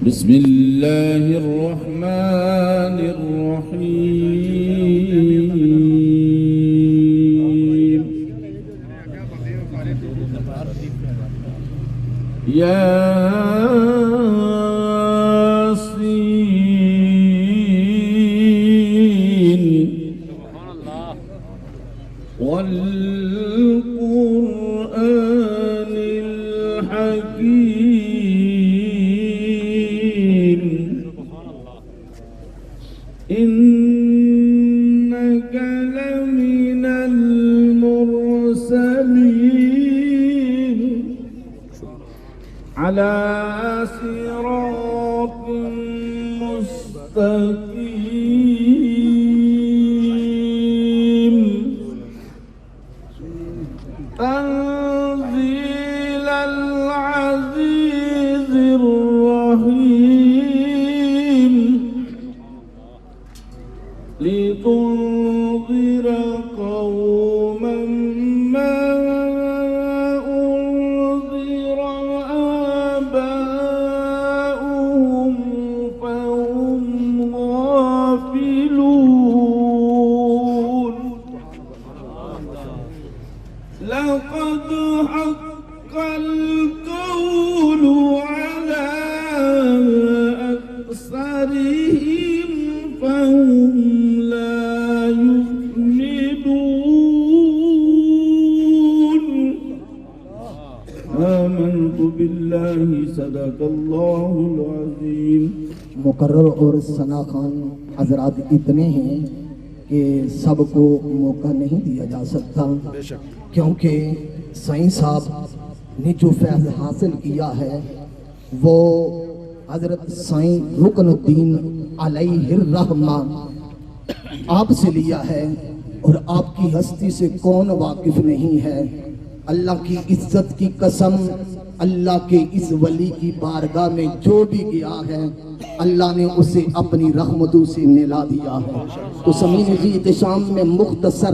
بسم الله الرحمن الرحيم ياسين والقرآن الحكيم إنك لمن المرسلين على صراط مستقيم تنزيل العزيز الرحيم لتنذر قوما ما أنذر آباؤهم فهم غافلون لقد حق القول على أكثرهم فهم لا يؤمنون آمنت بالله صدق الله العظيم. مقرر اور ثنا خان حضرات اتنے ہیں کہ سب کو موقع نہیں دیا جا سکتا، کیونکہ سائیں صاحب نے جو فیض حاصل کیا ہے وہ حضرت سائیں رکن الدین علیہ الرحمہ آپ سے لیا ہے، اور آپ کی ہستی سے کون واقف نہیں ہے. اللہ کی عزت کی قسم، اللہ کے اس ولی کی بارگاہ میں جو بھی گیا ہے اللہ نے اسے اپنی رحمتوں سے نلا دیا ہے. تو سمین جی احتشام میں مختصر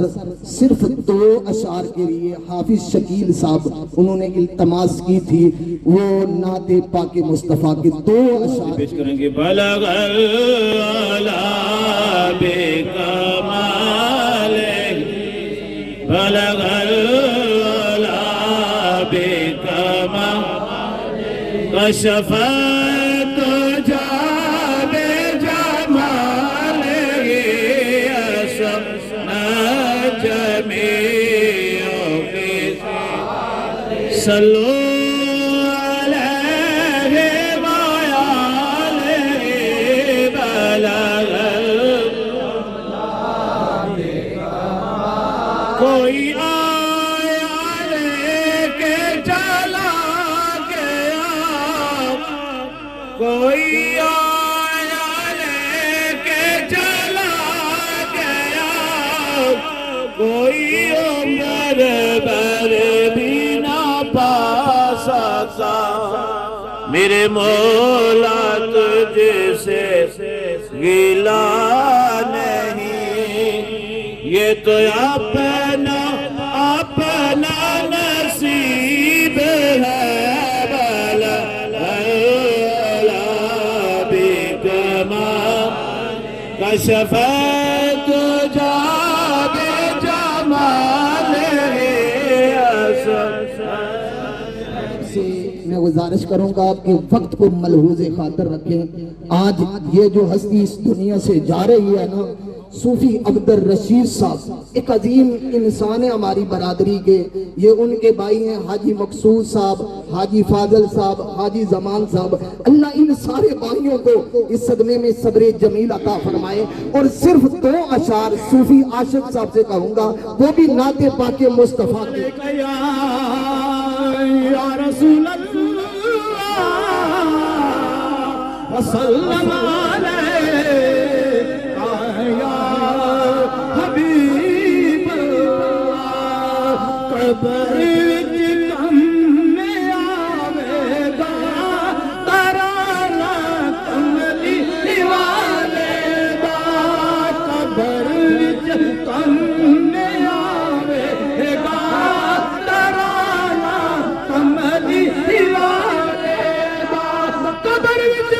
صرف 2 اشعار کے لیے حافظ شکیل صاحب انہوں نے التماس کی تھی، وہ نعت پاک مصطفیٰ کے 2 اشعار پیش کریں گے. بلغ العلا بکمالہ، بلغ العلا بکمالہ، کشف الدجى بجمالہ، أسمى جميع خصاله. صلوا عليه وآله. بلغ کوئی آیا لے کے چلا گیا، کوئی آیا لے کے چلا گیا، کوئی عمر بھر بھی نہ پا سکا. میرے مولا تجھ سے گلا نہیں، یہ تو اپنا اپنا نصیب ہے. بلغ العلا بکمالہ، کشف الدجى بجمالہ. سے میں گزارش کروں گا کہ وقت کو ملحوظ خاطر رکھیں. آج یہ جو ہستی اس دنیا سے جا رہی ہے نا، صوفی عبدالرشید صاحب ایک عظیم انسان ہے ہماری برادری کے. یہ ان کے بھائی ہیں حاجی مقصود صاحب، حاجی فاضل صاحب، حاجی زمان صاحب. اللہ ان سارے بھائیوں کو اس صدمے میں صبر جمیل عطا فرمائے. اور صرف 2 اشعار صوفی عاشق صاحب سے کہوں گا، وہ بھی نعت پاک مصطفیٰ کے. یا رسول اللہ وسلم علیہ یا حبیب اللہ. قبر وچ کم آوے گا ترانہ کملی والے دا. قبر وچ کم آوے گا ترانہ کملی والے دا. قبر وچ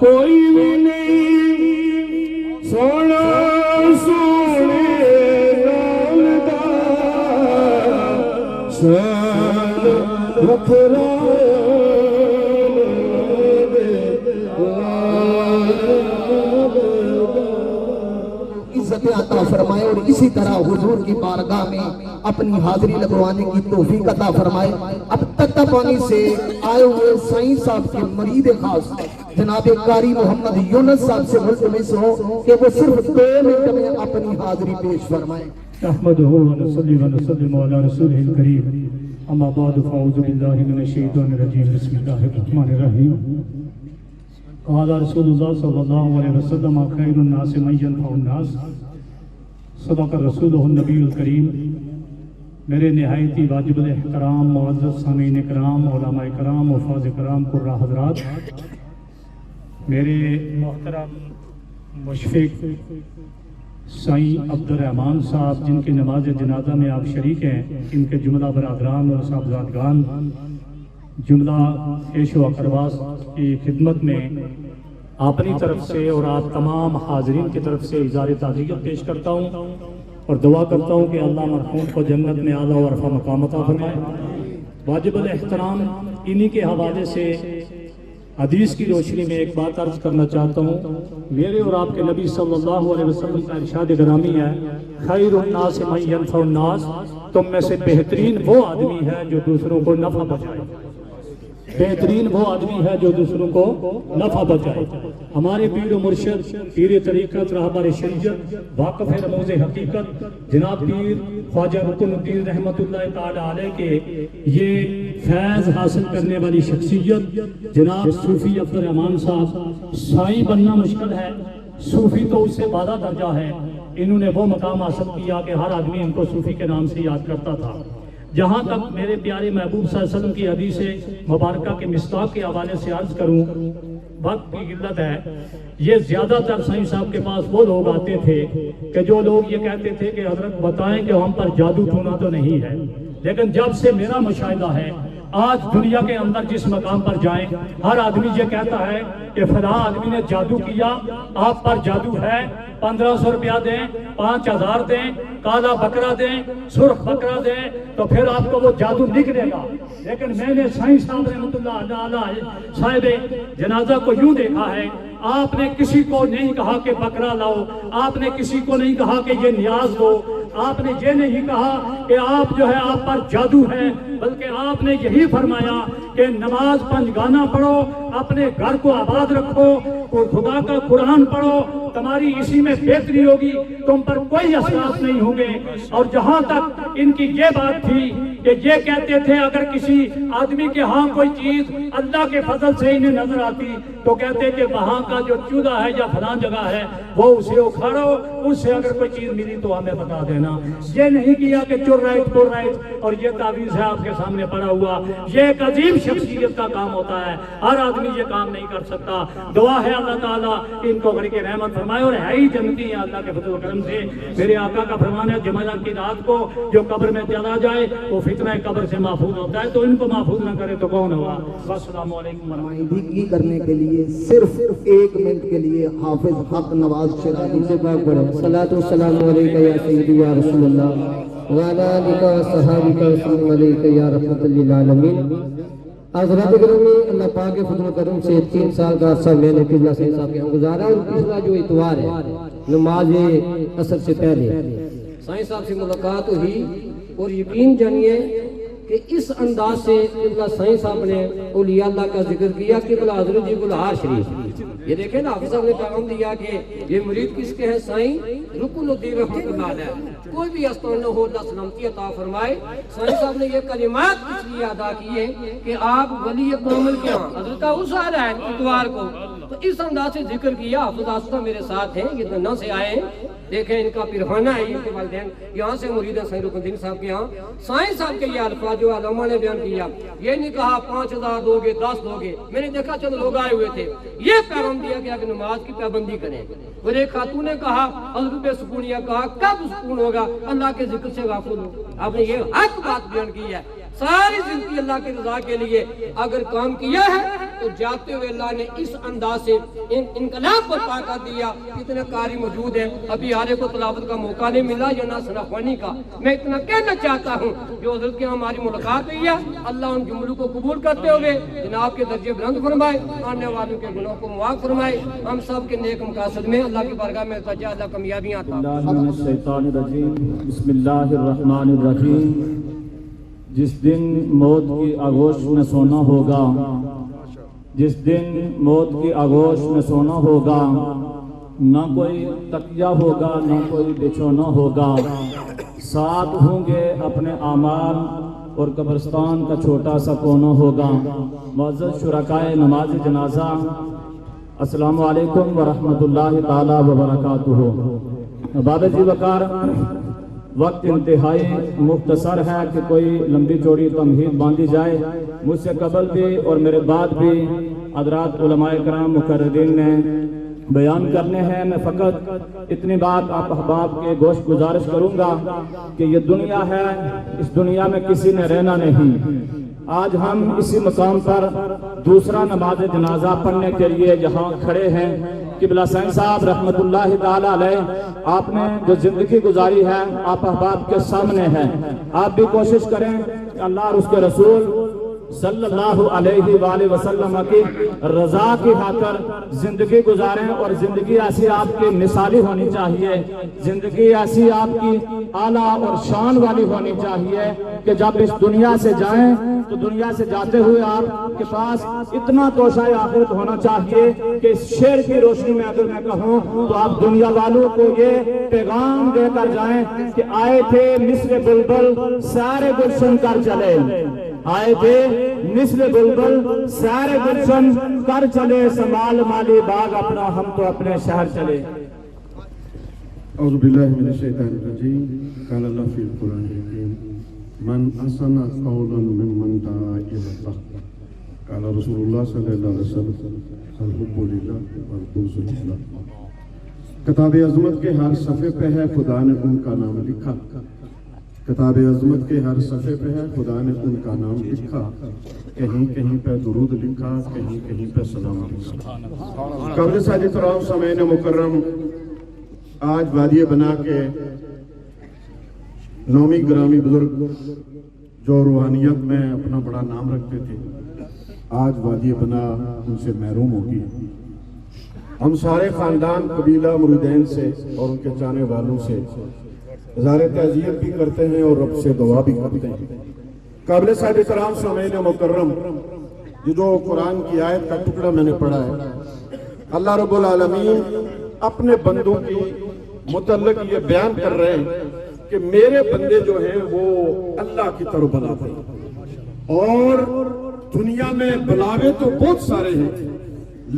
کوئی بھی نہیں سونا سونے نال دا سال وکھرا عزت عطا فرمائے اور اسی طرح حضور کی بارگاہ میں اپنی حاضری لگوانے کی توفیق عطا فرمائے۔ اب تتہ پانی سے آئے ہوئے سائیں صاحب کے مرید خاص جناب قاری محمد یونس صاحب سے ملتمس ہو کہ وہ صرف 2 منٹ میں اپنی حاضری پیش فرمائیں۔ نحمده ونصلي ونسلم على رسوله الكريم اما بعد فاعوذ بالله من الشيطان الرجيم بسم الله الرحمن الرحيم قال رسول الله صلى الله عليه وسلم خير الناس من ينفع الناس صدق رسوله النبي الكريم۔ میرے نہایت واجب الاحترام معزز سامعین کرام علماء کرام حفاظ کرام قراء حضرات، میرے محترم مشفق سائیں عبد الرحمن صاحب جن کی نماز جنازہ میں آپ شریک ہیں، ان کے جملہ برادران اور صاحبزادگان، جملہ عیش و اقرباس کی خدمت میں اپنی طرف سے اور آپ تمام حاضرین کی طرف سے اظہار تعزیت پیش کرتا ہوں اور دعا کرتا ہوں کہ اللہ مرحوم کو جنت میں اعلیٰ و رفع مقام عطا فرمائے۔ واجب الاحترام انہی کے حوالے سے حدیث کی روشنی میں ایک بات عرض کرنا چاہتا ہوں۔ میرے اور آپ کے نبی صلی اللہ علیہ وسلم کا ارشاد گرامی ہے، خیر الناس من ینفع الناس، تم میں سے بہترین وہ آدمی ہے جو دوسروں کو نفع پہنچائے، بہترین وہ آدمی ہے جو دوسروں کو نفع پہنچائے۔ ہمارے پیر و مرشد، پیر طریقت، رہبر شریعت، واقف رموز حقیقت جناب پیر خواجہ رکن الدین رحمت اللہ تعالی علیہ کے یہ فیض حاصل کرنے والی شخصیت جناب صوفی عبد الرحمن صاحب، سائیں بننا مشکل ہے، صوفی تو اس سے بالا درجہ ہے۔ انہوں نے وہ مقام حاصل کیا کہ ہر آدمی ان کو صوفی کے نام سے یاد کرتا تھا۔ جہاں تک میرے پیارے محبوب صلی اللہ علیہ وسلم کی حدیث مبارکہ کے مصداق کے حوالے سے عرض کروں، وقت کی قلت ہے، یہ زیادہ تر سائیں صاحب کے پاس وہ لوگ آتے تھے کہ جو لوگ یہ کہتے تھے کہ حضرت بتائیں کہ ہم پر جادو ٹونا تو نہیں ہے، لیکن جب سے میرا مشاہدہ ہے آج دنیا کے اندر جس مقام پر جائیں ہر آدمی یہ کہتا ہے کہ فلاں آدمی نے جادو کیا، آپ پر جادو ہے، 1500 روپیہ دیں، 5000 دیں، کالا بکرا دیں، سرخ بکرا دیں تو پھر آپ کو وہ جادو نکلے گا۔ لیکن میں نے سائیں صاحب رحمۃ اللہ علیہ صاحب جنازہ کو یوں دیکھا ہے، آپ نے کسی کو نہیں کہا کہ بکرا لاؤ، آپ نے کسی کو نہیں کہا کہ یہ نیاز دو، آپ نے یہ نہیں کہا کہ آپ جو ہے آپ پر جادو ہے، بلکہ آپ نے یہی فرمایا کہ نماز 5 گانا پڑھو، اپنے گھر کو آباد رکھو، خدا کا قرآن پڑھو، تمہاری اسی میں بہتری ہوگی، تم پر کوئی اثرات نہیں ہوں گے۔ اور جہاں تک ان کی یہ بات تھی کہ یہ کہتے تھے اگر کسی آدمی کے ہاں کوئی چیز اللہ کے فضل سے انہیں نظر آتی تو کہتے کہ وہاں کا جو چودہ ہے یا فلاں جگہ ہے وہ اسے اکھاڑو، اس سے اگر کوئی چیز ملی تو ہمیں بتا دینا۔ یہ نہیں کیا کہ چور رائٹ پور رائٹ اور یہ تعویذ ہے آپ کے سامنے پڑا ہوا، یہ ایک عظیم شخصیت کا کام ہوتا ہے، ہر آدمی یہ کام نہیں کر سکتا۔ دعا ہے اللہ تعالیٰ ان کو غرق رحمت فرمائے اور ہے ہی جنتی ہیں اللہ کے فضل و کرم سے۔ میرے آقا کا فرمان ہے جمعرات کی رات کو جو قبر میں چلا جائے وہ فتنہ قبر سے محفوظ ہوتا ہے، تو ان کو محفوظ نہ کرے تو کون ہوا۔ السلام علیکم نمائندگی کرنے کے لیے صرف 1 منٹ کے لیے حافظ حق نواز شیرازی سے بات کریں۔ صلاۃ والسلام علیک یا سیدی یا رسول اللہ وعلی آلک و صحابک وسلم علیک یا رحمت للعالمین۔ حضرات گرامی، اللہ پاک کے فضل و کرم سے 3 سال کا عرصہ میں نے قبلہ سید صاحب کے ہاں گزارا، اور پچھلا جو اتوار ہے نماز عصر سے پہلے سائیں صاحب سے ملاقات ہوئی، اور یقین جانیے کہ اس انداز سے قبلہ سائیں صاحب نے اولیاء اللہ کا ذکر کیا، قبلہ حضرت جی گلہار شریف۔ یہ دیکھیں نا، حافظ صاحب نے پیغام دیا کہ یہ مرید کس کے ہیں؟ سائیں رکن الدین رحمت اللہ علیہ، کوئی بھی استعان نہ ہو اللہ سلامتی عطا فرمائے۔ سائیں صاحب نے یہ کلمات اس لیے ادا کیے کہ آپ ولی کامل کے ہاں حضرت اس آ رہا ہے اتوار کو، تو اس انداز سے ذکر کیا۔ حافظ آسدہ میرے ساتھ ہیں، یہ دنہ سے آئے ہیں، دیکھیں ان کا پرہانہ ہے، ان کے والدین یہاں سے مرید ہیں سائیں رکن الدین صاحب کے یہاں. سائیں صاحب کے یہ الفاظ جو علماء نے بیان کیا، یہ نہیں کہا 5000 دو گے 10 دو گے. میں نے دیکھا چند لوگ آئے ہوئے تھے، یہ پیغام دیا گیا کہ نماز کی پابندی کریں. اور ایک خاتون نے کہا حضرت بے سکونیہ کہا کب سکون ہوگا، اللہ کے ذکر سے غافل ہو. آپ نے یہ حق بات بیان کی ہے. ساری زندگی اللہ کی رضا کے لیے اگر کام کیا ہے تو جاتے ہوئے اللہ نے اس انداز سے انقلاب برپا کر دیا. اتنے قاری موجود ہیں، ابھی ہارے کو تلاوت کا موقع نہیں ملا یا نہ ثناخوانی کا. میں اتنا کہنا چاہتا ہوں جو حضرت کے ہماری ملاقات ہوئی ہے، اللہ ان جملوں کو قبول کرتے ہوئے جناب کے درجے بلند فرمائے، آنے والوں کے گناہوں کو معاف فرمائے. ہم سب کے نیک مقاصد میں اللہ کی بارگاہ میں التجا، اللہ کامیابیاں عطا فرمائے. بسم اللہ الرحمن الرحیم. جس دن موت کی آغوش میں سونا ہوگا، جس دن موت کی آغوش میں سونا ہوگا، نہ کوئی تکیہ ہوگا نہ کوئی بچھونا ہوگا. ساتھ ہوں گے اپنے اعمال اور قبرستان کا چھوٹا سا کونا ہوگا. معزز شرکائے نماز جنازہ، السلام علیکم ورحمۃ اللہ تعالی وبرکاتہ. بابا جی وقار، وقت انتہائی مختصر ہے کہ کوئی لمبی چوڑی تمہید باندھی جائے. مجھ سے قبل بھی اور میرے بعد بھی حضرات علماء کرام مقررین نے بیان کرنے ہیں. میں فقط اتنی بات آپ احباب کے گوش گزارش کروں گا کہ یہ دنیا ہے، اس دنیا میں کسی نے رہنا نہیں. آج ہم اسی مقام پر دوسرا نماز جنازہ پڑھنے کے لیے یہاں کھڑے ہیں. قبلہ سائیں صاحب رحمت اللہ تعالی علیہ، آپ نے جو زندگی گزاری ہے آپ احباب کے سامنے ہے. آپ بھی کوشش کریں کہ اللہ اور اس کے رسول صلی اللہ علیہ وآلہ وسلم کی رضا کی خاطر زندگی گزاریں. اور زندگی ایسی آپ کی مثالی ہونی چاہیے، زندگی ایسی آپ کی اعلیٰ اور شان والی ہونی چاہیے کہ جب اس دنیا سے جائیں تو دنیا سے جاتے ہوئے آپ کے پاس اتنا توشہ آخرت ہونا چاہیے کہ اس شعر کی روشنی میں اگر میں کہوں تو آپ دنیا والوں کو یہ پیغام دے کر جائیں کہ آئے تھے مثل بلبل سارے گلشن کر چلے، آئے تھے مثل بلبل سارے گلشن کر چلے، سنبھال مالی باغ اپنا ہم تو اپنے شہر چلے. اعوذ باللہ من الشیطان الرجیم. قال اللہ فی القرآن الکریم من احسن قولا ممن دعا الی اللہ. قال رسول اللہ صلی اللہ علیہ وسلم الحب للہ والبغض للہ. کتاب عظمت کے ہر صفحے پہ ہے خدا نے ان کا نام لکھا. کتاب عظمت کے ہر صفحے پہ ہے خدا نے ان کا نام لکھا. کہیں کہیں پہ درود لکھا، کہیں کہیں پہ سلام لکھا. قابل ساجد کرام سامعین مکرم، آج وادی بنا کے نومی گرامی بزرگ جو روحانیت میں اپنا بڑا نام رکھتے تھے، آج وادی بنا ان سے محروم ہوگی. ہم سارے خاندان قبیلہ مرودین سے اور ان کے چاہنے والوں سے اظہار تعزیت بھی کرتے ہیں اور رب سے دعا بھی کرتے ہیں. قابل صاحب کرام سامعین مکرم، یہ جو قرآن کی آیت کا ٹکڑا میں نے پڑھا ہے، اللہ رب العالمین اپنے بندوں کی متعلق یہ بیان کر رہے ہیں کہ میرے بندے جو ہیں وہ اللہ کی طرف بلاتے ہیں. اور دنیا میں بلاوے تو بہت سارے ہیں،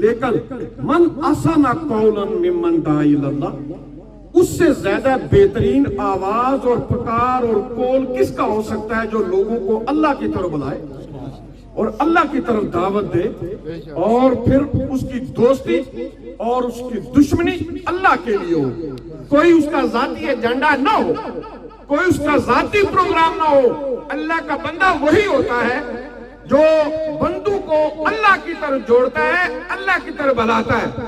لیکن من احسن قولا ممن دعا الی اللہ، اس سے زیادہ بہترین آواز اور پکار اور قول کس کا ہو سکتا ہے جو لوگوں کو اللہ کی طرف بلائے اور اللہ کی طرف دعوت دے، اور پھر اس کی دوستی اور اس کی دشمنی اللہ کے لیے ہو. کوئی اس کا ذاتی ایجنڈا نہ ہو، کوئی اس کا ذاتی پروگرام نہ ہو. اللہ کا بندہ وہی ہوتا ہے جو بندوں کو اللہ کی طرف جوڑتا ہے، اللہ کی طرف بلاتا ہے.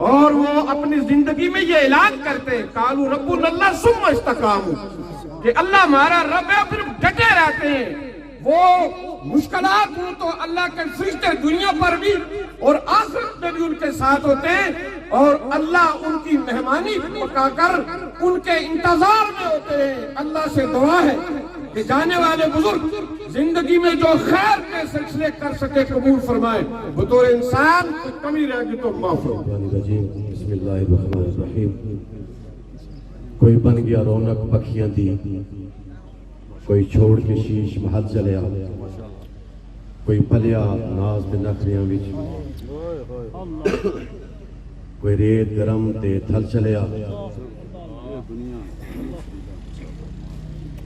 اور وہ اپنی زندگی میں یہ اعلان کرتے ہیں قالوا ربنا اللہ ثم استقاموا، کہ اللہ ہمارا رب ہے، پھر ڈٹے رہتے ہیں. وہ مشکلات ہوں تو اللہ کے فرشتے دنیا پر بھی اور آخرت میں بھی ان کے ساتھ ہوتے ہیں، اور اللہ ان کی مہمانی پکا کر ان کے انتظار میں ہوتے ہیں. اللہ سے دعا ہے کہ جانے والے بزرگ زندگی میں جو خیر کے سلسلے کر سکے قبول فرمائے. بطور انسان کوئی کمی رہ گی تو معاف فرمائے. بسم اللہ الرحمن الرحیم. کوئی بن گیا رونق پکھیاں دی، کوئی چھوڑ کے شیش محل چلیا، کوئی پلیا ناز دے نخریاں وچ، کوئی ریت گرم تے تھل چلیا،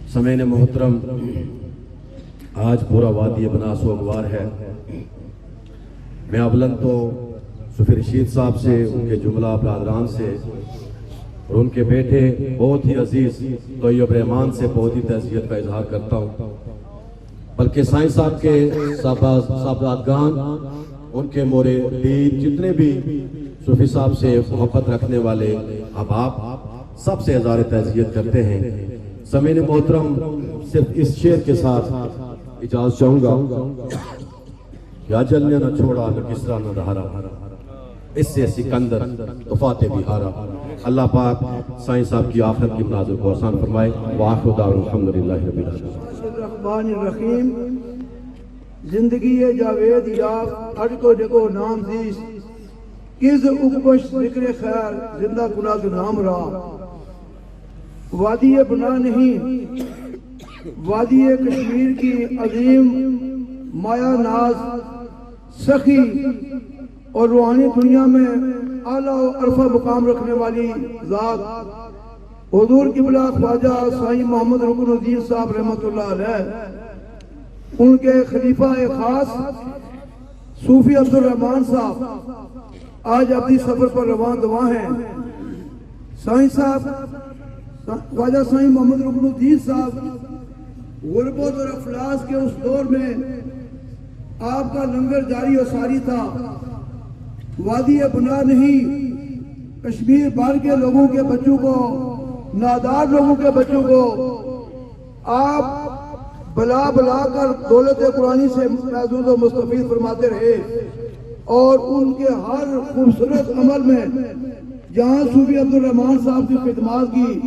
سمعین محترم، آج پورا وادی بنا سوگوار ہے۔ میں اولن تو صوفی رشید صاحب سے، ان کے جملہ برادران سے اور ان کے بیٹے بہت ہی عزیز طیب رحمان سے بہت ہی تعزیت کا اظہار کرتا ہوں، بلکہ سائیں صاحب کے صاحبزادگان، ان کے مرید، جتنے بھی صوفی صاحب سے محبت رکھنے والے احباب سب سے اظہار تعزیت کرتے ہیں۔ سمعین محترم، صرف اس شعر کے ساتھ اجازت چاہوں گا کہ اجل نے نہ چھوڑا نہ کسرا نہ دہارا، اس سے سکندر تو فاتح بھی ہارا۔ اللہ پاک سائیں صاحب کی آخرت کی مناظر کو آسان فرمائے۔ وآخر دعوانا الحمدللہ رب العالمین۔ الرحمن الرحیم۔ زندگی جاوید یافت اج کو جگو نام زیس، کز اکبش ذکر خیر زندہ کنا کے نام را۔ وادی بنا نہیں، وادی کشمیر کی عظیم مایا ناز، سخی اور روحانی دنیا میں اعلیٰ و عرفہ مقام رکھنے والی ذات حضور قبلہ خواجہ سائیں محمد رکن الدین صاحب رحمۃ اللہ علیہ، ان کے خلیفہ خاص صوفی عبدالرحمان صاحب آج اپنی سفر پر رواں دواں ہیں۔ سائیں صاحب، خواجہ سائیں محمد رکن الدین صاحب غربت اور افلاس کے اس دور میں آپ کا لنگر جاری و ساری تھا۔ وادی بنا نہیں، کشمیر بھر کے لوگوں کے بچوں کو، نادار لوگوں کے بچوں کو آپ بلا بلا کر دولت قرآنی سے محظوظ و مستفید فرماتے رہے، اور ان کے ہر خوبصورت عمل میں جہاں صوفی عبدالرحمان صاحب کی خدمات کی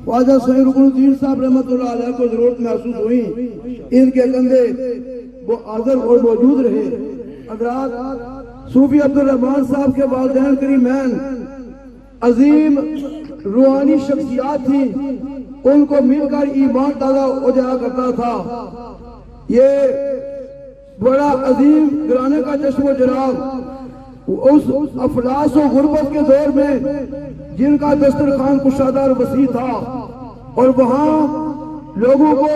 خواجہ سائیں رکن الدین صاحب رحمۃ اللہ علیہ کو ضرورت محسوس ہوئی، ان کے کندھے وہ حاضر اور موجود رہے۔ حضرات، صوفی عبدالرحمان صاحب کے والدین کریمین عظیم روحانی شخصیات تھی، ان کو مل کر ایمان تازہ ہو جایا کرتا تھا۔ یہ بڑا عظیم گرانے کا چشم و چراغ اس افلاس و غربت کے دور میں جن کا دسترخوان کشادہ اور وسیع تھا، اور وہاں لوگوں کو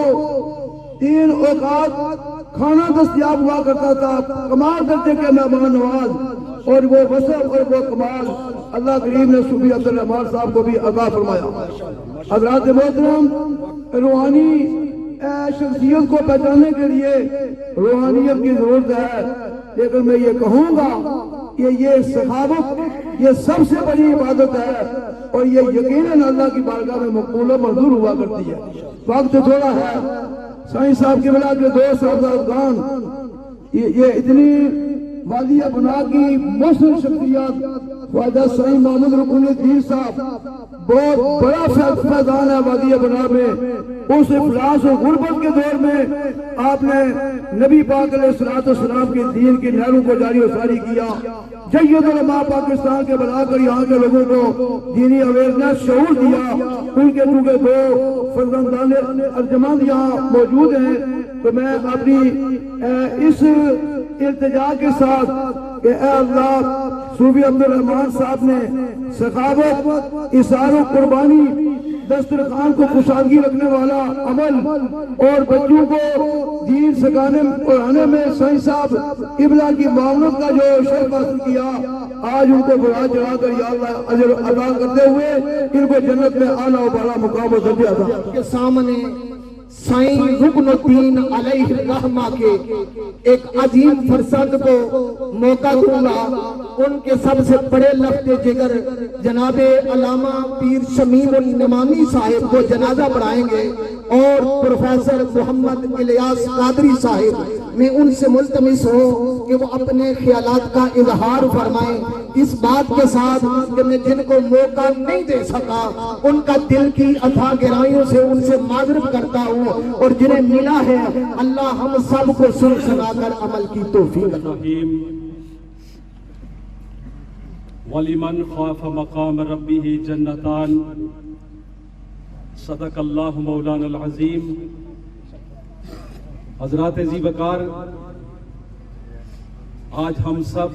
3 اوقات کھانا دستیاب ہوا کرتا تھا، کمال درجے کے مہمان نواز، اور وہ وصف اور وہ کمال اللہ کریم نے صوفی عبدالرحمان صاحب کو بھی عطا فرمایا۔ حضرات محترم، روحانی شخصیت کو پہچاننے کے لیے روحانیت کی ضرورت ہے، لیکن میں یہ کہوں گا کہ یہ سخاوت یہ سب سے بڑی عبادت ہے، اور یہ یقیناً اللہ کی بارگاہ میں مقبول و منظور ہوا کرتی ہے۔ وقت تھوڑا ہے، سائیں صاحب کے بلا کے 2 صاحبزادگان، یہ اتنی وادی بنا کی مؤثر شخصیات، خواجہ سائیں محمد رکن الدین صاحب بہت بڑا فیضان ہے وادی بنا میں۔ اس افلاس و غربت کے دور میں آپ نے نبی پاک علیہ السلام کے دین کی نہروں کو جاری و ساری کیا۔ جید علماء پاکستان کے بنا کر یہاں کے لوگوں کو دینی اویئرنیس شعور دیا۔ ان کے چونکہ 2 فرزندان ارجمند یہاں موجود ہیں، تو میں اپنی اس التجا کے ساتھ کہ اے اللہ، صوفی عبدالرحمان صاحب نے سخاوت، اثار و قربانی، دسترخوان کو کشادگی رکھنے والا عمل، اور بچوں کو دین سکھانے پڑھانے میں سائیں صاحب قبلہ کی معاونت کا جو شرف حاصل کیا، آج ان کو بڑا چڑھا کر یا اللہ اجر ادا کرتے ہوئے ان کو جنت میں اعلیٰ و بالا مقام و درجہ عطا۔ کے سامنے سائیں رکن الدین علیہ الرحمہ کے ایک عظیم فرزند کو موقع دوں گا۔ ان کے سب سے بڑے لفظ جگر جناب علامہ پیر شمیم النعمانی صاحب کو جنازہ پڑھائیں گے، اور پروفیسر محمد الیاس قادری صاحب میں ان سے ملتمس ہوں کہ وہ اپنے خیالات کا اظہار فرمائیں، اس بات کے ساتھ کہ میں جن کو موقع نہیں دے سکا ان کا دل کی اتھا گہرائیوں سے ان سے معذرت کرتا ہوں، اور جنہیں ملا ہے اللہ ہم سب کو سن سنا کر عمل کی توفیق عطا۔ وَلِمَنْ خَافَ مَقَامَ رَبِّهِ جَنَّتَانِ، صدق اللہ مولانا العظیم۔ حضرات عزیز وقار، آج ہم سب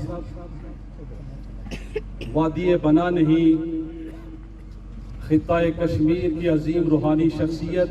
وادی بنا نہیں، خطہ کشمیر کی عظیم روحانی شخصیت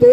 2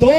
2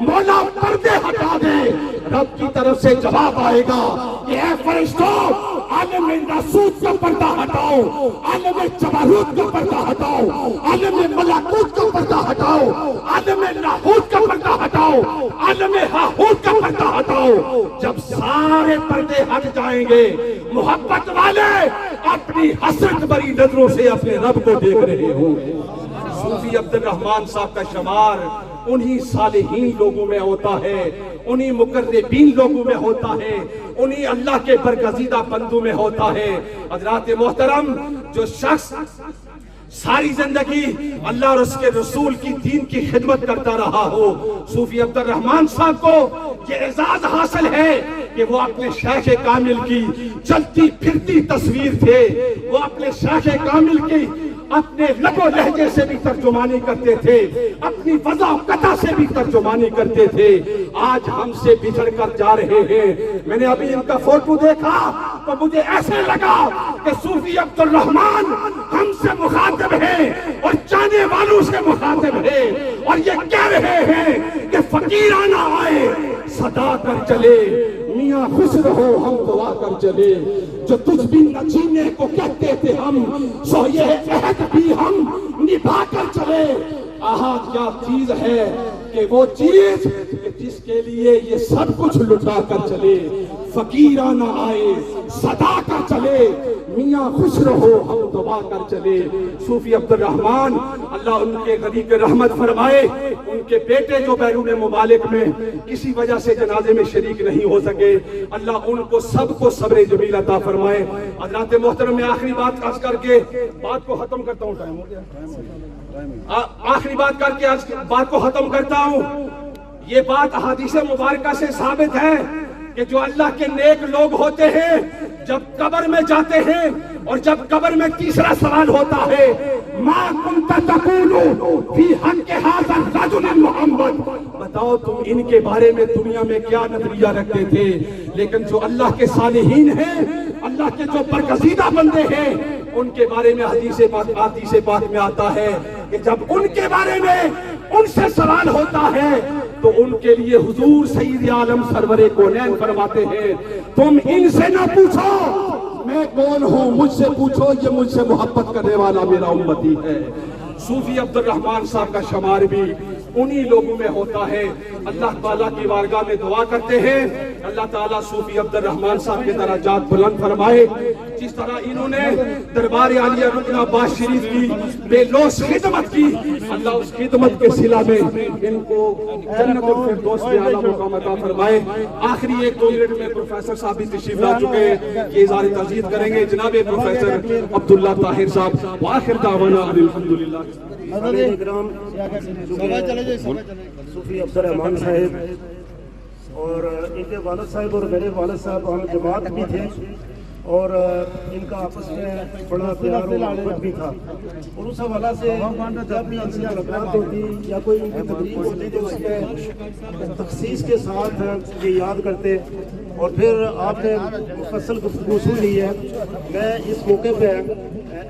مولا پردے ہٹا دے، رب کی طرف سے جواب آئے گا کہ اے فرشتوں، عالم ناسوت کا پردہ ہٹاؤ، عالم جبروت کا پردہ ہٹاؤ، عالم ملکوت کا پردہ ہٹاؤ، عالم لاہوت کا پردہ ہٹاؤ، عالم ہاہوت کا پردہ ہٹاؤ۔ جب سارے پردے ہٹ جائیں گے، محبت والے اپنی حسرت بری نظروں سے اپنے رب کو دیکھ رہے ہوں گے۔ صوفی عبد الرحمان صاحب کا شمار انہی صالحین لوگوں میں ہوتا ہے، انہی مقربین لوگوں میں ہوتا ہے، انہی اللہ کے برگزیدہ بندوں میں ہوتا ہے۔ حضرات محترم، جو شخص ساری زندگی اللہ اور اس کے رسول کی دین کی خدمت کرتا رہا ہو، صوفی عبد الرحمان صاحب کو یہ اعزاز حاصل ہے کہ وہ اپنے شیخ کامل کی چلتی پھرتی تصویر تھے۔ وہ اپنے شیخ کامل کی اپنے لب و لہجے سے بھی ترجمانی کرتے تھے، اپنی وضع قطع سے بھی ترجمانی کرتے تھے۔ آج ہم سے بچھڑ کر جا رہے ہیں۔ میں نے ابھی ان کا فوٹو دیکھا تو مجھے ایسے لگا کہ صوفی عبد الرحمان ہم سے مخاطب ہیں اور جانے والوں سے مخاطب ہیں، اور یہ کہہ رہے ہیں کہ فقیرانہ آئے صدا کر چلے، میاں خوش رہو ہم دعا کر چلے، جو تجھ بھی نہ جینے کو کہتے تھے ہم، سو یہ عہد بھی ہم نبھا کر چلے۔ آہا کیا چیز ہے کہ وہ چیز جس کے لیے یہ سب کچھ لٹا کر چلے، فقیرانہ آئے صدا کر چلے، میاں خوش رہو ہم دعا کر چلے۔ صوفی عبد الرحمان، اللہ ان کے غنی کے رحمت فرمائے۔ ان کے بیٹے جو بیرون ممالک میں کسی وجہ سے جنازے میں شریک نہیں ہو سکے، اللہ ان کو سب کو صبر جمیل عطا فرمائے۔ حضرات محترم، میں آخری بات خاص کر کے بات کو ختم کرتا ہوں، ٹائم ہو گیا، آخری بات کر کے آج بات کو ختم کرتا ہوں۔ یہ بات احادیث مبارکہ سے ثابت ہے کہ جو اللہ کے نیک لوگ ہوتے ہیں، جب قبر میں جاتے ہیں اور جب قبر میں تیسرا سوال ہوتا ہے، ما کنت تقول فی حق ھذا الرجل محمد، بتاؤ تم ان کے بارے میں دنیا میں کیا نظریہ رکھتے تھے؟ لیکن جو اللہ کے صالحین ہیں، اللہ کے جو برگزیدہ بندے ہیں، ان کے بارے میں حدیث پاک میں آتا ہے کہ جب ان کے بارے میں ان سے سوال ہوتا ہے تو ان کے لیے حضور سید عالم سرور کونین فرماتے ہیں، تم ان سے نہ پوچھو میں کون ہوں، مجھ سے پوچھو، یہ مجھ سے محبت کرنے والا میرا امتی ہے۔ صوفی عبد الرحمان صاحب کا شمار بھی انہی لوگوں میں ہوتا ہے۔ اللہ تعالیٰ کی بارگاہ میں دعا کرتے ہیں، اللہ تعالیٰ صوفی عبد الرحمان صاحب کے درجات بلند فرمائے۔ جس طرح انہوں نے دربار عالیہ رکن عباس شریف کی بے لوث خدمت کی، اللہ اس خدمت کے صلہ میں ان کو جنت الفردوس میں اعلیٰ مقام عطا فرمائے۔ آخری 1-2 منٹ میں پروفیسر صاحب بھی تشریف لا چکے ہیں، یہ اظہار تعزیت کریں گے جناب پروفیسر عبداللہ طاہر صاحب۔ وآخر دعوانا ان الحمدللہ۔ صوفی عبد الرحمان صاحب اور ان کے والد صاحب اور میرے والد صاحب ہم جماعت بھی تھے، اور ان کا آپس میں بڑا پیار و محبت بھی تھا، اور اس حوالہ سے جب بھی ان سے ملاقات ہوتی یا کوئی ان کی تقریب ہوتی تو اس میں تخصیص کے ساتھ یہ یاد کرتے، اور پھر آپ نے مفصل گفتگو سن لی ہے۔ میں اس موقع پہ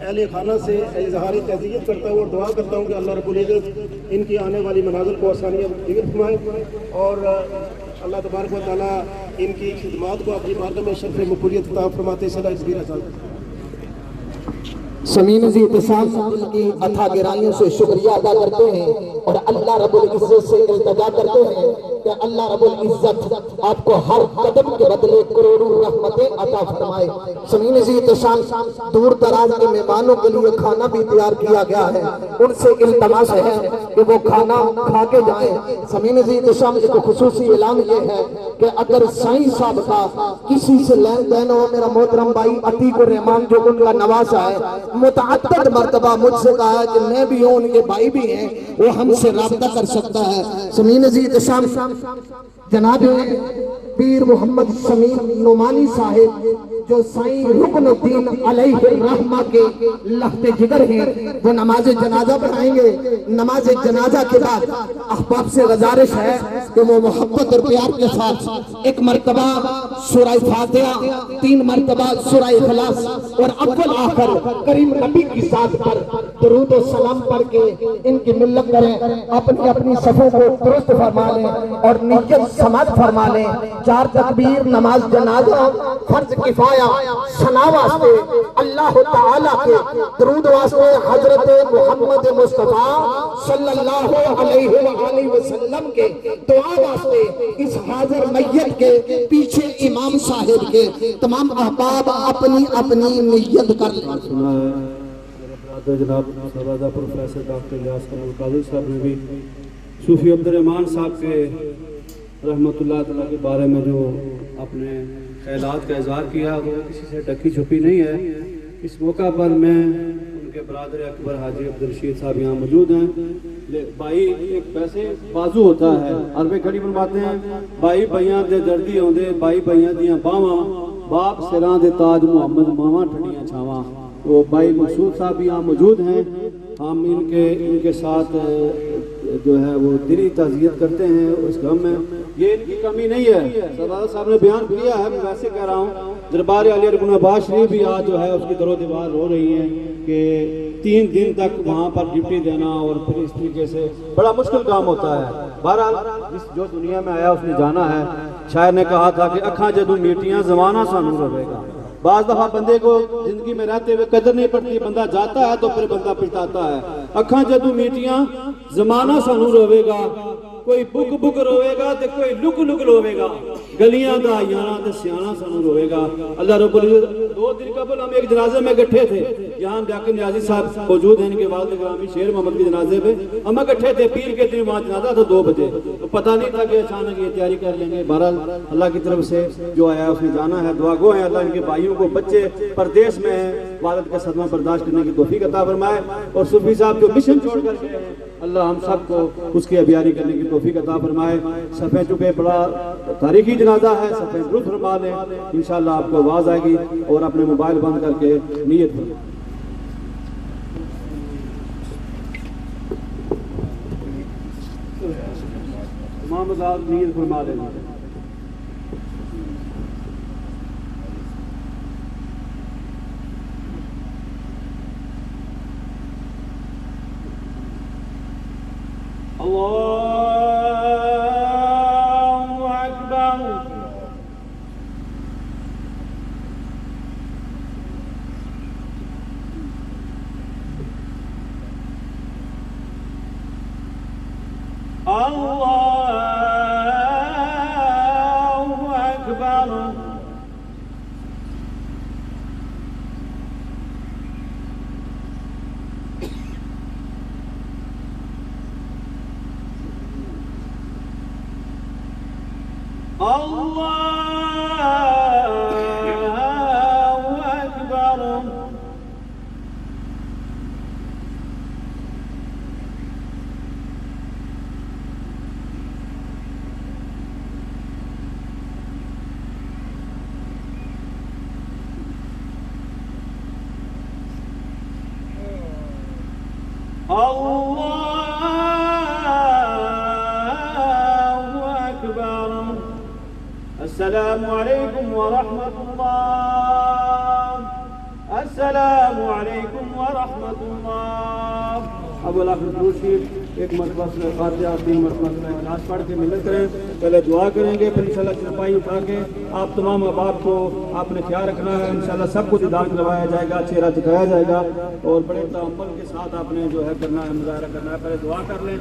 اہل خانہ سے اظہار تعزیت کرتا ہوں اور دعا کرتا ہوں کہ اللہ رب العزت ان کی آنے والی منازل کو آسانیاں دیگر فرمائے، اور اللہ تبارک و تعالیٰ ان کی خدمات کو اپنی بارگاہ میں شرف مقبولیت عطا فرماتے صلی اللہ علیہ وسلم۔ سمین زی اتصال صاحب کی عطا گرائیوں سے شکریہ ادا کرتے ہیں اور اللہ رب العزت سے التجا کرتے ہیں کہ اللہ رب العزت آپ کو ہر قدم کے بدلے کروڑوں رحمتیں عطا فرمائے۔ سمین زی اتصال دور دراز کے مہمانوں کے لیے کھانا بھی تیار کیا گیا ہے، ان سے التماس ہے کہ وہ کھانا کھا کے جائیں۔ سمین زی اتصال ایک خصوصی اعلان یہ ہے کہ اگر سائیں صاحب کا کسی سے لین دین ہو، میرا محترم بھائی عتیق الرحمان جو ان کا نواسا ہے متعدد مرتبہ مجھ سے کہا ہے کہ میں بھی ہوں، ان کے بھائی بھی ہیں، وہ ہم سے رابطہ کر سکتا ہے۔ سمین عزیز شام جناب پیر محمد سمین نعمانی صاحب جو سائیں رکن الدین علیہ الرحمہ کے لخت جگر ہیں وہ نماز جنازہ پڑھائیں گے. نماز جنازہ کے بعد احباب سے گزارش ہے کہ وہ محبت اور پیار کے ساتھ ایک مرتبہ سورہ فاتحہ، 3 مرتبہ سورہ اخلاص اور اول آخر کریم نبی کی ذات پر درود و سلام پڑھ کے ان کی ملت کریں. اپنی اپنی صفوں کو درست فرما لیں اور نیت سماعت فرما لیں. 4 تکبیر نماز جنازہ فرض کفایہ ثنا واسطے اللہ تعالیٰ کے درود واسطے حضرت محمد مصطفیٰ صلی اللہ علیہ وآلہ وسلم کے دعا واسطے اس حاضر میت کے پیچھے امام صاحب کے تمام احباب اپنی اپنی نیت کر لیں. جناب سربراہ پروفیسر ڈاکٹر الیاس کمال قادری صاحب نے بھی صوفی عبد الرحمان صاحب کے رحمۃ اللہ تعالیٰ کے بارے میں جو اپنے خیالات کا اظہار کیا وہ کسی سے ڈکی چھپی نہیں ہے. اس موقع پر میں ان کے برادر اکبر حاجی عبدالرشید صاحب یہاں موجود ہیں. بھائی ایک ویسے بازو ہوتا ہے عربی کھڑی بنواتے ہیں، بھائی بھائیاں دے دردی ہوندے، بھائی بھائیاں دیاں باواں، باپ سراں دے تاج محمد ماواں ٹھنڈیاں چھاواں. وہ بھائی مقصود صاحب یہاں موجود ہیں. ہم ان کے ساتھ جو ہے وہ دلی تعزیت کرتے ہیں اس غم میں. یہ ان کی کمی نہیں ہے، سربراہ صاحب نے بیان کیا ہے، میں ویسے کہہ رہا ہوں. دربار علی رکن عباس شریف بھی آج جو ہے اس کی در و دیوار ہو رہی ہیں کہ 3 دن تک وہاں پر ڈیوٹی دینا اور پھر اس طریقے سے بڑا مشکل کام ہوتا ہے. بہرحال جو دنیا میں آیا اس نے جانا ہے. شاعر نے کہا تھا کہ اکھاں جدوں میٹیاں زمانہ سانوں رہے گا. بعض دفعہ بندے کو زندگی میں رہتے ہوئے قدر نہیں پڑتی، بندہ جاتا ہے تو پھر بندہ پچھتاتا ہے. اکھاں جدوں میٹیاں زمانہ سانوں روے گا، کوئی بک بک روے گا تے کوئی لک لک روے گا. گلیاں دا یاراں تے سیاںاں سانوں روے گا. اللہ رب العزت 2 دن قبل ہم ایک جنازے میں اکٹھے تھے. یہاں ڈاکٹر نیازی صاحب موجود ہیں، ان کے والد گرامی شیر محمد کے جنازے پہ ہم اکٹھے تھے. پیر کے دن وہاں جنازہ تھا 2 بجے. پتہ نہیں تھا کہ اچانک یہ تیاری کر لیں گے. بہرحال اللہ کی طرف سے جو آیا اس نے جانا ہے. دعا گو ہیں اللہ ان کے بھائیوں کو، بچے پردیش میں ہیں، والد کا صدمہ برداشت کرنے کی توفیق عطا فرمائے. اور صوفی صاحب جو مشن چھوڑ کر گئے ہیں اللہ ہم سب کو اس کی ابیاری کرنے کی توفیق عطا فرمائے. صفحے چونکہ بڑا تاریخی جنازہ ہے، صفحے درست فرما لیں. انشاءاللہ آپ کو آواز آئے گی اور اپنے موبائل بند کر کے نیت فرمائیں. تمام آزاد نیت فرما لیں. اللہ اکبر. اللہ اکبر. السلام علیکم ورحمۃ اللہ. السلام علیکم ورحمۃ اللہ. اب شریف ایک مرتبہ سورہ فاتحہ 3 مرتبہ سورہ اخلاص پڑھ کے ملت کریں. پہلے دعا کریں گے، پھر انشاءاللہ چرپائی اٹھا کے آپ تمام احباب کو آپ نے خیال رکھنا ہے. انشاءاللہ سب کو دیدار کروایا جائے گا، چہرہ دکھایا جائے گا اور بڑے تحمل کے ساتھ آپ نے جو ہے کرنا ہے، مظاہرہ کرنا ہے. پہلے دعا کر لیں.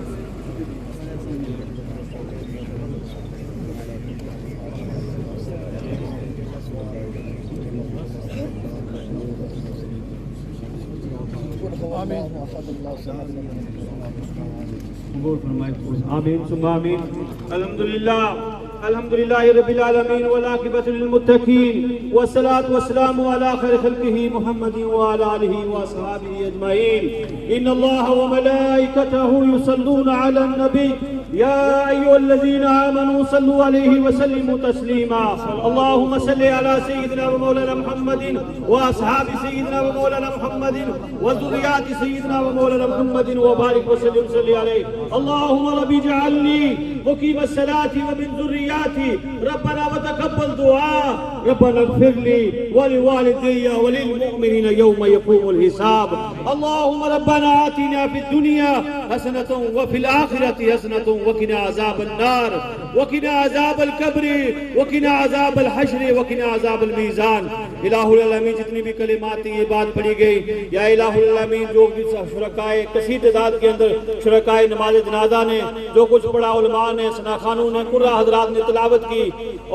آمین ثم آمین. الحمد للہ رب العالمین والعاقبۃ للمتقین والصلاة والسلام علی خیر خلقہ محمد وعلی آلہ واصحابہ اجمعین. ان اللہ وملائکتہ یصلون علی النبی يا أيها الذين آمنوا صلوا عليه وسلموا تسليما. اللهم صل على سيدنا ومولانا محمد وأصحاب سيدنا ومولانا محمد وذريات سيدنا ومولانا محمد وبارك وسلم صل عليه. اللهم رب اجعلني مقيم الصلاة ومن ذرياتي ربنا وتقبل دعاء ربنا اغفر لي ولوالدي وللمؤمنين يوم يقوم الحساب. اللهم ربنا آتنا في الدنيا حسنة وفي الآخرة حسنة وقنا عذاب النار وقنا عذاب القبر وقنا عذاب الحشر وقنا عذاب الميزان. الہ العالمین جتنی بھی کلمات یہ بات پڑھی گئی یا الہ العالمین جو شرکائے کثیر تعداد کے اندر شرکائے نماز جنازہ نے جو کچھ پڑھا علماء نے ثنا خانوں نے قرہ حضرات نے تلاوت کی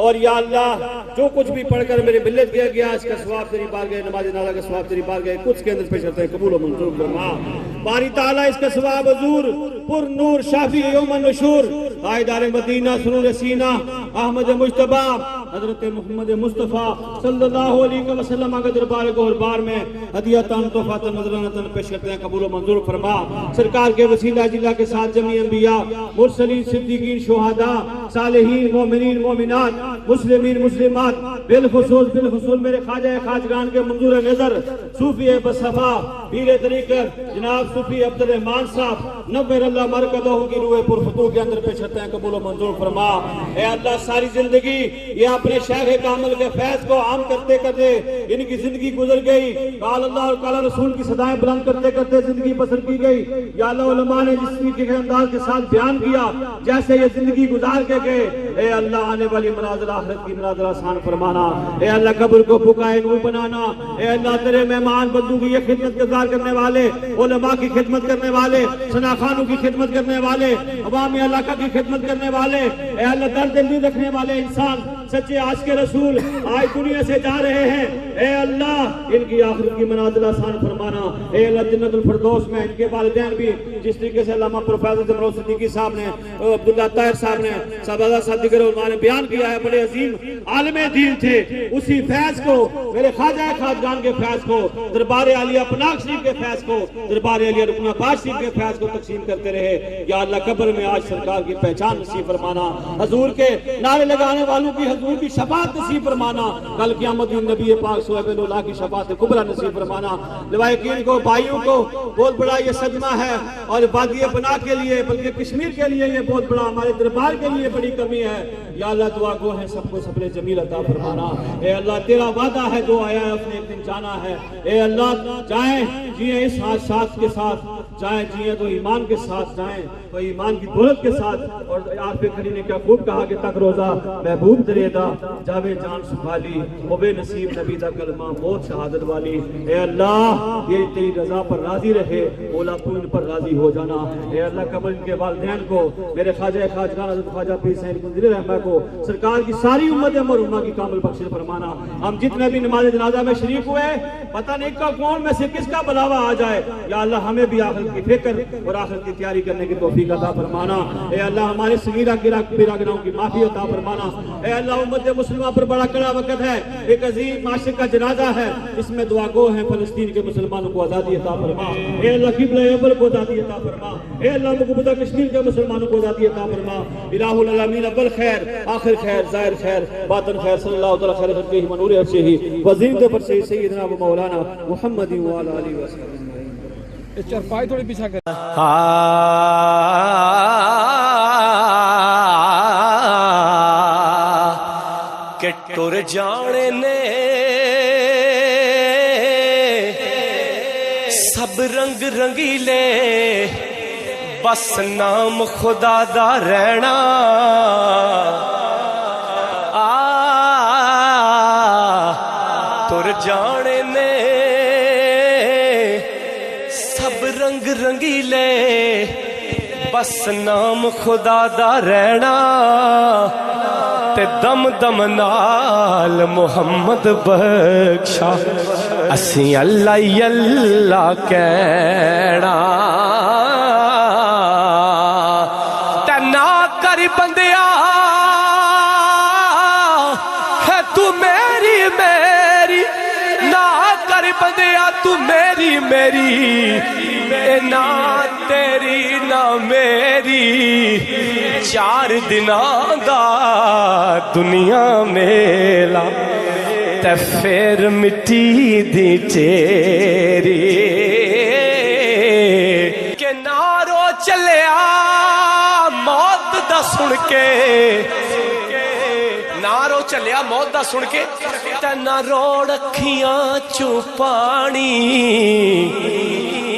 اور یا اللہ جو کچھ بھی پڑھ کر میرے ملت کیا گیا اس کا ثواب تیری بارگاہ نماز جنازہ کا ثواب تیری بارگاہ کچھ کے اندر پیش کرتے ہیں قبول و منظور فرما. باری تعالیٰ اس کا ثواب حضور پر نور شافی یوم النشور قائدار مدینہ سرور سینہ احمد مجتبی حضرت محمد مصطفیٰ صلی اللہ علیہ وسلم کے دربار گہربار میں ہدیتاً تحفۃ نذرانۃ پیش کرتے ہیں قبول و منظور فرما. سرکار کے وسیلہ جلہ کے ساتھ جمیع انبیاء مرسلین صدیقین شہداء صالحین مومنین مومنات مسلمین مسلمات بالخصوص میرے خواجہ خواجگان کے منظور نظر صوفی بصفا پیر طریقت جناب صوفی عبد الرحمان صاحب نور اللہ مرکزہ کی روح پرفتوح کے اندر پیش کرتے ہیں قبول و منظور فرما. اے اللہ ساری زندگی یہ اپنے شیخ کامل کے فیض کو عام کرتے کرتے ان کی زندگی گزر گئی. قال اللہ اور قال رسول کی صدائیں بلند کرتے کرتے زندگی بسر کی گئی. یا اللہ علماء نے جس طریقے کے انداز کے ساتھ بیان کیا جیسے یہ زندگی گزار کے گئے اے اللہ آنے والی منازل آخرت کی منازل آسان فرمانا. اے اللہ قبر کو پکائے نور بنانا. اے اللہ تیرے مہمان بندوں کی یہ خدمت گزار کرنے والے علماء کی خدمت کرنے والے ثنا خانوں کی خدمت کرنے والے عوامی علاقہ کی خدمت کرنے والے اے اللہ درد دل رکھنے والے انسان سچے عاشق رسول آج دنیا سے جا رہے ہیں. اے اللہ ان کی آخرت کی منازل آسان فرمانا. اے اللہ جنت الفردوس میں ان کے والدین بھی جس طریقے سے علامہ پروفیسر جمرود صدیقی صاحب نے عبداللہ طاہر صاحب نے صاحبزادہ صاحب دیگر علماء نے بیان کیا ہے بڑے عظیم عالم دین تھے. اسی فیض کو میرے خواجہ خواجگان کے فیض کو دربار عالیہ پناک شریف کے فیض کو دربار عالیہ رکن آباد شریف کے فیض کو تقسیم کرتے رہے. یا اللہ قبر میں آج سرکار کی پہچان نصیب فرمانا. حضور کے نعرے لگانے والوں کی حضور کی شفاعت نصیب فرمانا. کل قیامت میں نبی پاک صہیب اللہ کی شفاعت کبریٰ نصیب فرمانا. لوائقین کو بھائیوں کو بہت بڑا یہ صدمہ ہے اور وادی پناہ کے لیے بلکہ کشمیر کے لیے یہ بہت بڑا ہمارے دربار کے لیے بڑی کمی ہے. یا اللہ دعا گو ہے سب کو صبر جمیل عطا فرمانا. اے اللہ تیرا وعدہ ہے جو آیا ہے اپنے ایک دن جانا ہے. اے اللہ چاہیں جیئیں اس حادثات کے ساتھ چاہیں جیئیں تو ایمان کے ساتھ جائیں تو ایمان کی دولت کے ساتھ. اور عارف کھڑی نے کیا خوب کہا کہ تک روزہ محبوب دریدہ جاوے جان سکھالی ہوبے نصیب نبی دا کلمہ موت شہادت والی. اے اللہ یہ تیری رضا پر راضی رہے مولا تو ان پر راضی ہو جانا. اے اللہ قبر ان کے والدین کو میرے خواجہ خواجگان حضرت خواجہ پیر سید گنجری رحمہ کو سرکار کی ساری امت مرحومہ کی کامل بخشش فرمانا. ہم جتنے بھی نماز جنازہ میں شریک ہوئے پتہ نہیں کا کون میں سے کس کا بلاوا آ جائے. یا اللہ ہمیں بھی آخرت کی فکر اور آخرت کی تیاری کرنے کی توفیق عطا فرمانا. اے اللہ ہمارے صغیرہ گناہوں کی معافی عطا فرمانا. اے اللہ امت مسلمہ پر بڑا کڑا وقت ہے. ایک عظیم عاشق کا جنازہ ہے اس میں دعا گو ہیں فلسطین کے مسلمانوں کو آزادی عطا فرما. اے اللہ قبلہ اول کو آزادی عطا فرما. اے اللہ مقبوضہ کشمیر کے مسلمانوں کو آزادی عطا فرما. الہ العالمین اول خیر آخر خیر ظاہر خیر باطن خیر صلی اللہ تعالی خیر خلقہ ہی منور عرشہ ہی وزیر پر سے سیدنا و مولانا محمد و علی آلہ وسلم. اس چرپائی تھوڑی پیچھا کر کہ ٹر جانے نے سب رنگ رنگیلے بس نام خدا دا رہنا ٹر جانے نے سب رنگ رنگیلے بس نام خدا دا رہنا تے دم دم نال محمد بخشا اسی اللہ اللہ کہنا تے نہ کر بندیا ہے تو میری میری نہ کر بندیا تو میری میری نہ تیری نہ میری 4 ਦਿਨਾਂ ਦਾ ਦੁਨੀਆ ਮੇਲਾ ਤੇ ਫੇਰ ਮਿੱਟੀ ਦੀ ਢੇਰੀ ਕਿ ਨਾਰੋ ਚੱਲਿਆ ਮੌਤ ਦਾ ਸੁਣ ਕੇ ਨਾਰੋ ਚੱਲਿਆ ਮੌਤ ਦਾ ਸੁਣ ਕੇ ਤੇ ਨਾ ਰੋੜ ਅੱਖੀਆਂ ਚੋਂ ਪਾਣੀ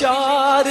4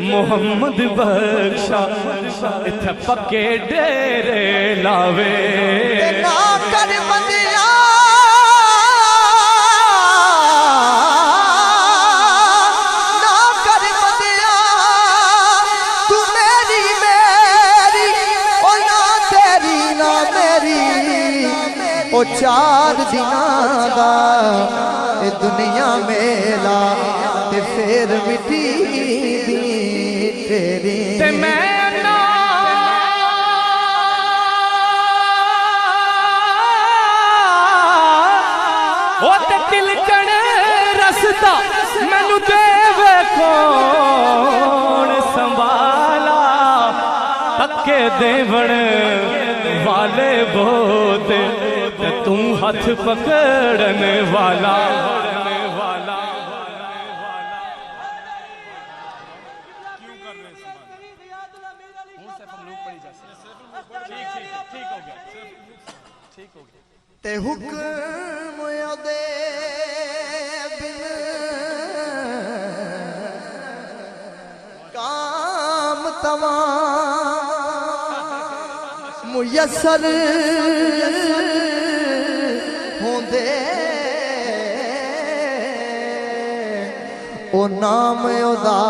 محمد بخشا اتھے پکے ڈیرے لاوے نہ کر بندیا نہ کر بندیا تو میری میری او نہ تیری نہ میری او 4 دناں دا اے دنیا میلا تے پھر مٹی دی تیری تے میں تلکن رستا مینو دے کون سنبھالا تکے دیون والے بہت تم ہاتھ پکڑن والا تے حکم دے بن کام تمام میسر ہوندے او نام دا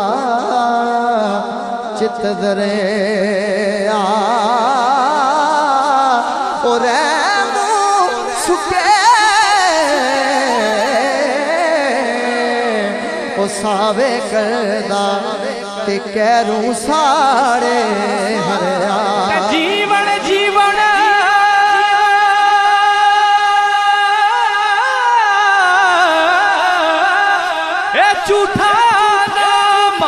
چت درے او او ساوے کردہ تے کہروں ساڑے ہریا جیون جیون اے جھوٹا نام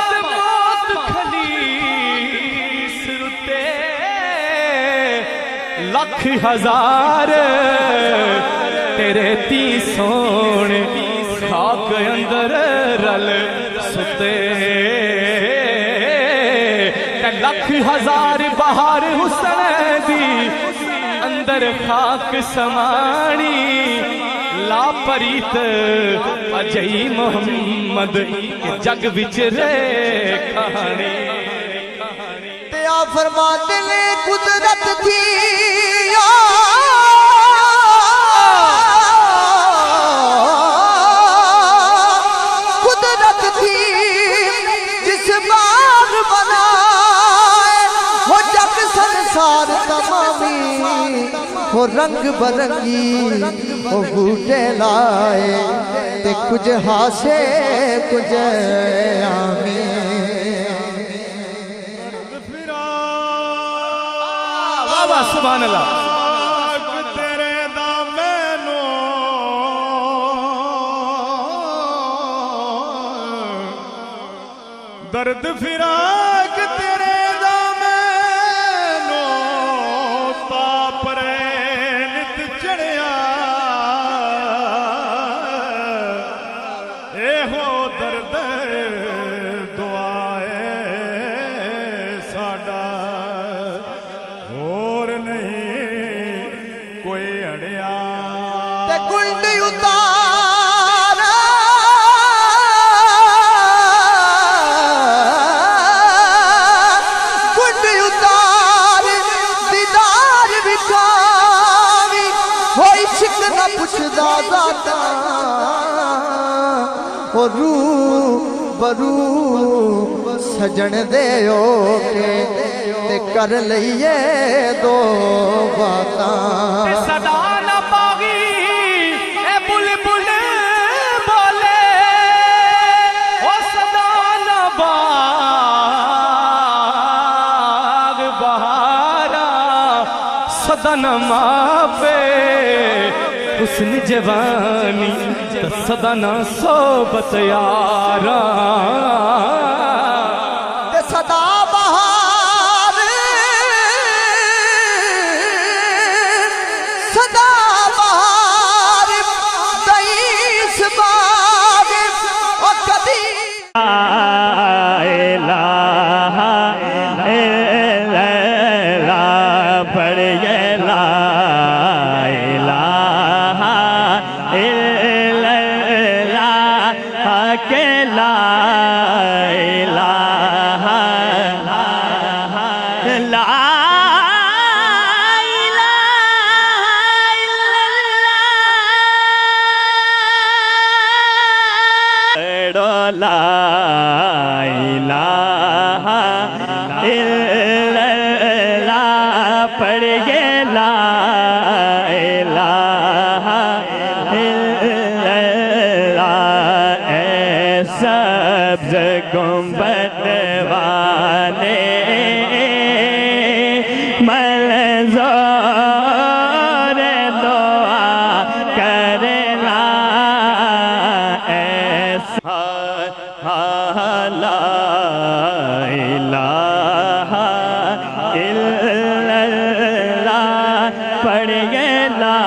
تے موت خلیس رتے لکھ ہزار تیرے تی سونے خاک اندر رل ستے تے لکھ ہزار بہار حسن دی اندر خاک سمانی لا پریت اجئی محمد جگ وچ رے کہانی تے آ فرما دل قدرت تھی وہ رنگ برنگی وہ بوٹے لائے تے کچھ ہاسے کچھ آمی واہ سبحان اللہ تیرے دامنوں درد فراق تیرے روح برو سجن دے کے تے کر لئیے دو باتاں صدا نہ پاگی اے بلبل بولے او صدا نہ باغ بہارا صدا نہ ماپے حسن جوانی صدا نہ صحبت یاراں صدا بہار دئیس باغ او کبھی لا الا اللہ پڑھیے لا الہ الا اللہ اے سبز گنبد والے منظور دعا کرنا ایسا لا الہ الا اللہ پڑھیے لا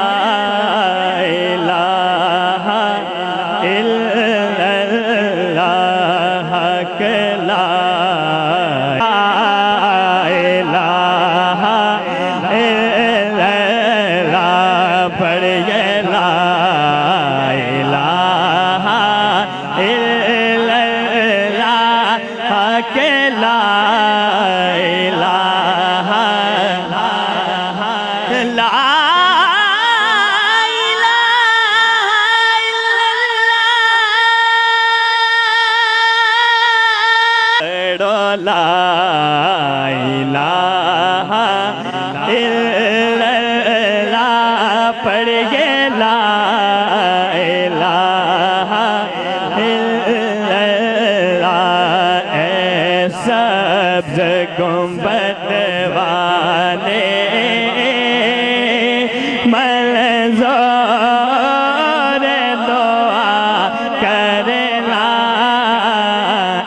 الہ الا اللہ حق لا الہ الا اللہ پڑھیے لا الہ الا اللہ حق لا الہ لا لا الہ الا اللہ پڑھیے لا الہ الا اللہ اے سبز گنبد والے منظور دعا کرنا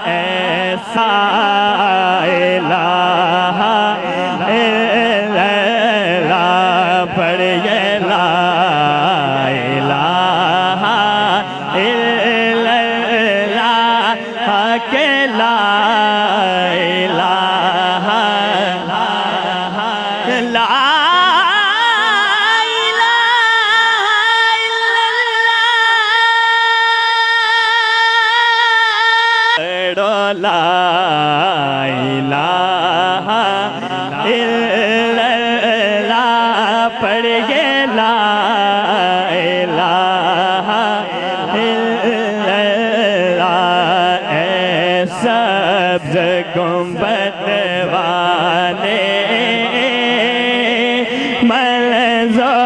ایسا الہ الا اللہ پڑھیے لا الہ الا اللہ حق لا الہ لا لا الہ الا اللہ پڑھیے لا الہ الا اللہ اے سبز گنبد والے منظور